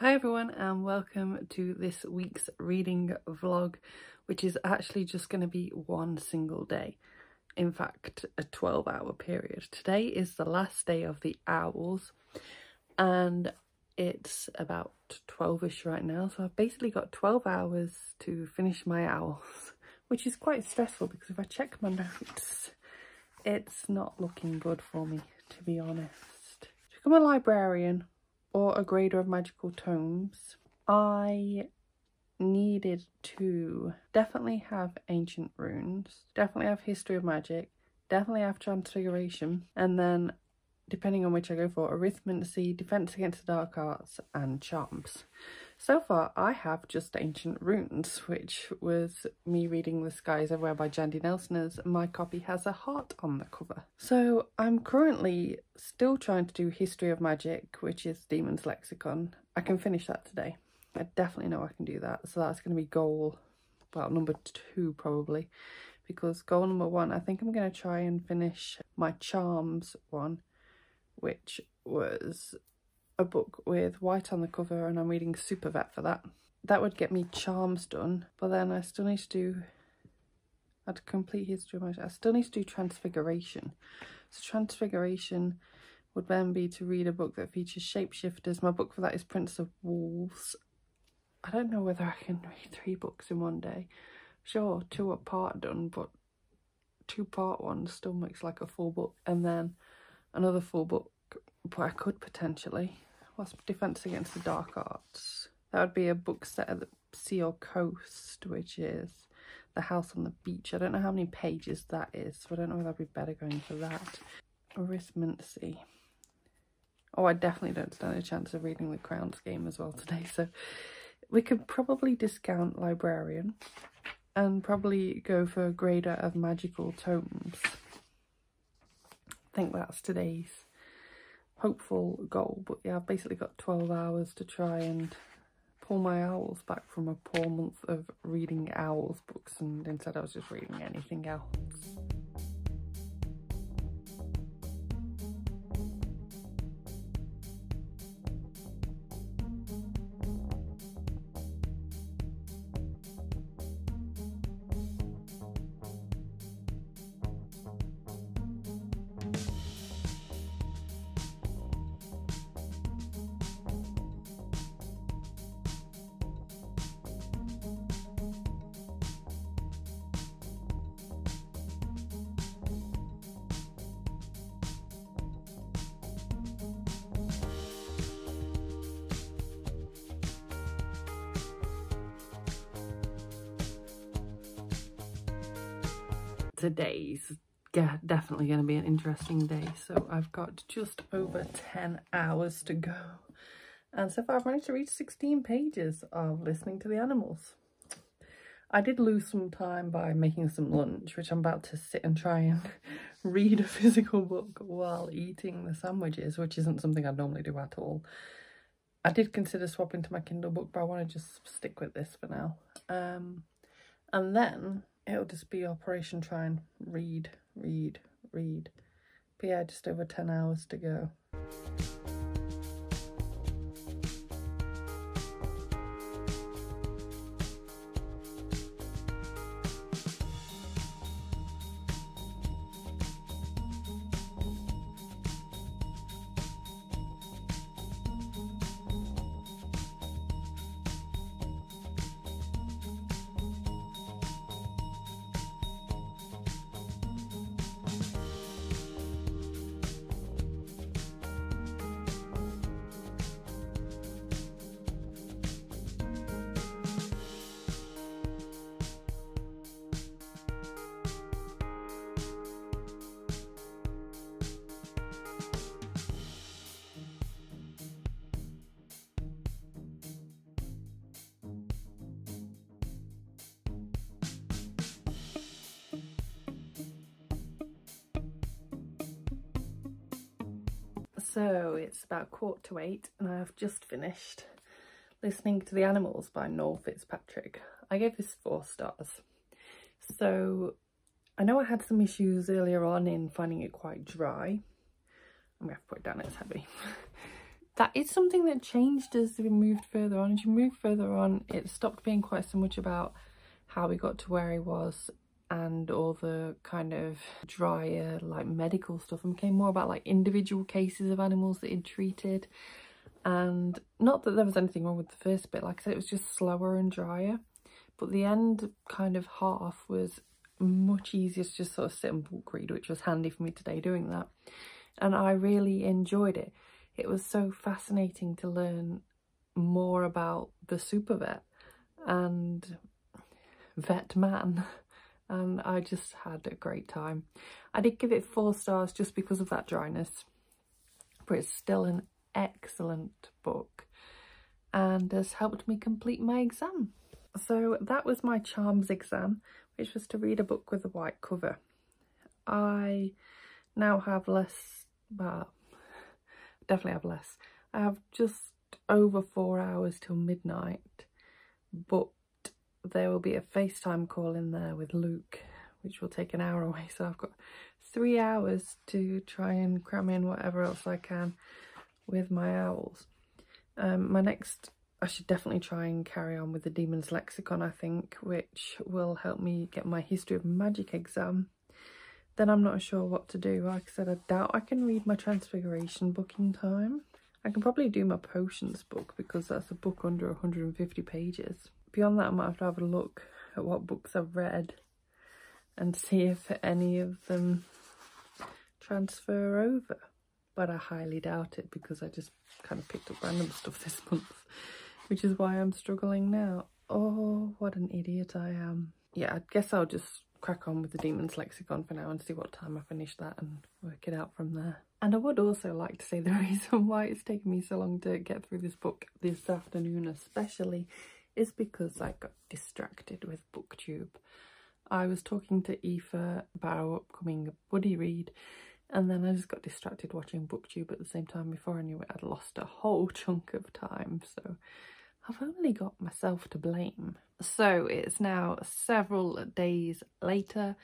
Hi everyone and welcome to this week's reading vlog, which is actually just going to be one single day. In fact, a 12-hour period. Today is the last day of the Owls and it's about 12ish right now, so I've basically got 12 hours to finish my Owls, which is quite stressful because if I check my notes, it's not looking good for me, to be honest. To become a librarian or a grader of magical tomes, I needed to definitely have ancient runes, definitely have history of magic, definitely have transfiguration, and then depending on which I go for, arithmancy, defense against the dark arts, and charms. So far I have just ancient runes, which was me reading The Skies Everywhere by Jandy Nelson, as my copy has a heart on the cover. So I'm currently still trying to do history of magic, which is Demon's Lexicon. I can finish that today. I definitely know I can do that. So that's going to be goal, well, number 2 probably, because goal number 1, I think I'm going to try and finish my charms one, which was a book with white on the cover, and I'm reading Super Vet for that. That would get me charms done, but then I still need to do, I'd complete history of magic. I still need to do transfiguration. So transfiguration would then be to read a book that features shapeshifters. My book for that is Prince of Wolves. I don't know whether I can read 3 books in one day. Sure, 2 are part done, but 2 part ones still makes like a full book, and then another full book, but I could potentially. What's Defense Against the Dark Arts? That would be a book set at the sea or coast, which is The House on the Beach. I don't know how many pages that is, so I don't know whether I'd be better going for that. Arithmancy. Oh, I definitely don't stand a chance of reading the Crowns Game as well today, so we could probably discount librarian and probably go for a grader of magical tomes. I think that's today's hopeful goal, but yeah, I've basically got 12 hours to try and pull my Owls back from a poor month of reading Owls books, and instead I was just reading anything else. Today's definitely going to be an interesting day, so I've got just over 10 hours to go, and so far I've managed to read 16 pages of Listening to the Animals. I did lose some time by making some lunch, which I'm about to sit and try and read a physical book while eating the sandwiches, which isn't something I'd normally do at all. I did consider swapping to my Kindle book, but I want to just stick with this for now. And then it'll just be Operation Try and read. But yeah, just over 10 hours to go. So it's about 7:45 and I've just finished Listening to the Animals by Noel Fitzpatrick. I gave this 4 stars. So I know I had some issues earlier on in finding it quite dry. I'm going to have to put it down, it's heavy. that is something that changed as we moved further on. As you move further on, it stopped being quite so much about how he got to where he was and all the kind of drier like medical stuff, and became more about like individual cases of animals that he'd treated. And not that there was anything wrong with the first bit, like I said, it was just slower and drier, but the end kind of half was much easier to just sort of sit and book read, which was handy for me today doing that. And I really enjoyed it. It was so fascinating to learn more about the super vet and vet man, and I just had a great time. I did give it 4 stars just because of that dryness, but it's still an excellent book and has helped me complete my exam. So that was my charms exam, which was to read a book with a white cover. I now have less, well, definitely have less. I have just over 4 hours till midnight, but there will be a FaceTime call in there with Luke, which will take an hour away. So I've got 3 hours to try and cram in whatever else I can with my owls. My next, I should definitely try and carry on with the Demon's Lexicon, I think, which will help me get my History of Magic exam. Then I'm not sure what to do. Like I said, I doubt I can read my Transfiguration book in time. I can probably do my Potions book because that's a book under 150 pages. Beyond that, I might have to look at what books I've read and see if any of them transfer over. But I highly doubt it because I just kind of picked up random stuff this month, which is why I'm struggling now. Oh, what an idiot I am. Yeah, I guess I'll just crack on with the Demon's Lexicon for now and see what time I finish that and work it out from there. And I would also like to say the reason why it's taken me so long to get through this book this afternoon especially is because I got distracted with BookTube. I was talking to Aoife about our upcoming buddy read, and then I just got distracted watching BookTube at the same time. Before I knew it, I'd lost a whole chunk of time, so I've only got myself to blame. So it's now several days later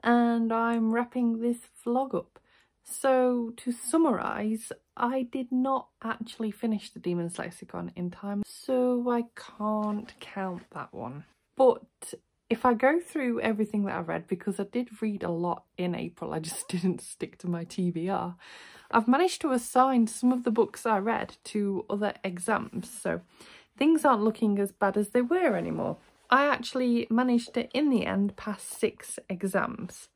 and I'm wrapping this vlog up. So to summarise, I did not actually finish the Demon's Lexicon in time, so I can't count that one. But if I go through everything that I read, because I did read a lot in April, I just didn't stick to my TBR, I've managed to assign some of the books I read to other exams, so things aren't looking as bad as they were anymore. I actually managed to, in the end, pass 6 exams.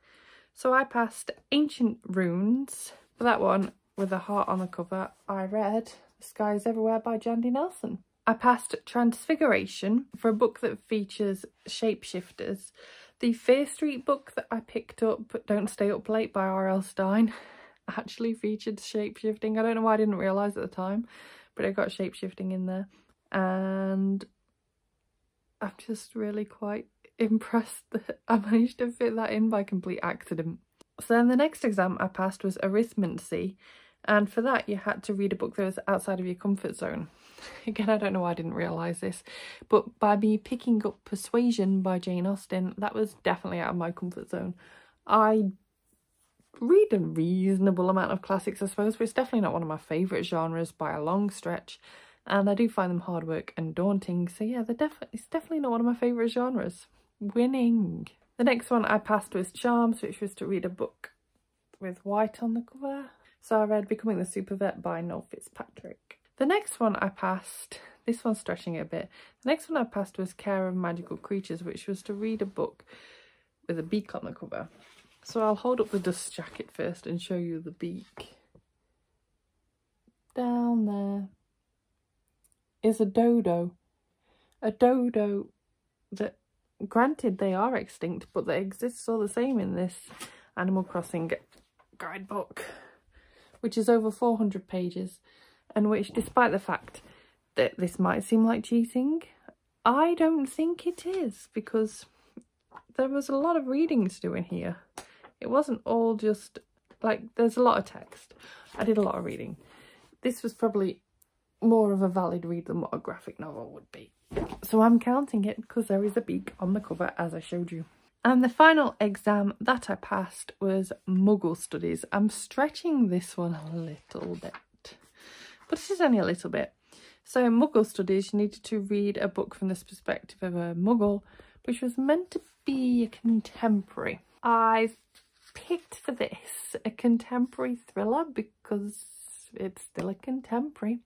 So I passed Ancient Runes, for that one with a heart on the cover. I read The Sky is Everywhere by Jandy Nelson. I passed Transfiguration for a book that features shapeshifters. The Fear Street book that I picked up, Don't Stay Up Late by R.L. Stein, actually featured shapeshifting. I don't know why I didn't realise at the time, but it got shapeshifting in there. And I'm just really quite impressed that I managed to fit that in by complete accident. So then the next exam I passed was Arithmancy, and for that you had to read a book that was outside of your comfort zone. Again, I don't know why I didn't realise this, but by me picking up Persuasion by Jane Austen, that was definitely out of my comfort zone. I read a reasonable amount of classics, I suppose, but it's definitely not one of my favourite genres by a long stretch, and I do find them hard work and daunting, so yeah, it's definitely not one of my favourite genres. Winning. The next one I passed was Charms, which was to read a book with white on the cover. So I read Becoming the Super Vet by Noel Fitzpatrick. The next one I passed, this one's stretching it a bit, the next one I passed was Care of Magical Creatures, which was to read a book with a beak on the cover. So I'll hold up the dust jacket first and show you the beak. Down there is a dodo. A dodo that, granted they are extinct, but they exist all the same in this Animal Crossing guidebook, which is over 400 pages, and which, despite the fact that this might seem like cheating, I don't think it is, because there was a lot of reading to do in here. It wasn't all just, like, there's a lot of text. I did a lot of reading. This was probably more of a valid read than what a graphic novel would be. So I'm counting it because there is a beak on the cover, as I showed you. And the final exam that I passed was Muggle Studies. I'm stretching this one a little bit, but this is only a little bit. So in Muggle studies, you needed to read a book from this perspective of a Muggle, which was meant to be a contemporary. I've picked for this a contemporary thriller because it's still a contemporary,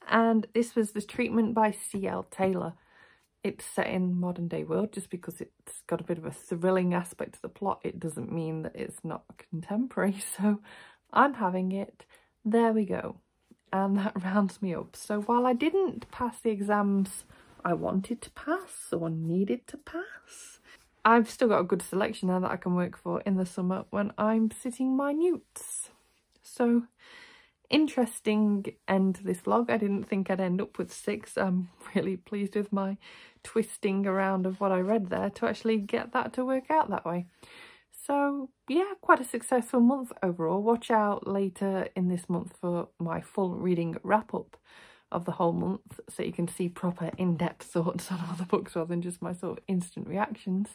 and this was The Treatment by C.L. Taylor. It's set in modern day world. Just because it's got a bit of a thrilling aspect to the plot, it doesn't mean that it's not contemporary, so I'm having it. There we go. And that rounds me up. So while I didn't pass the exams I wanted to pass or needed to pass, I've still got a good selection now that I can work for in the summer when I'm sitting my newts. So interesting end to this vlog. I didn't think I'd end up with 6. I'm really pleased with my twisting around of what I read there to actually get that to work out that way. So yeah, quite a successful month overall. Watch out later in this month for my full reading wrap up of the whole month, so you can see proper in-depth thoughts on all the books rather than just my sort of instant reactions.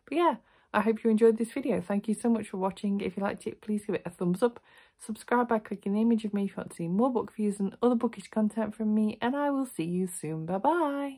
But yeah, I hope you enjoyed this video. Thank you so much for watching. If you liked it, please give it a thumbs up. Subscribe by clicking the image of me if you want to see more book reviews and other bookish content from me, and I will see you soon. Bye bye.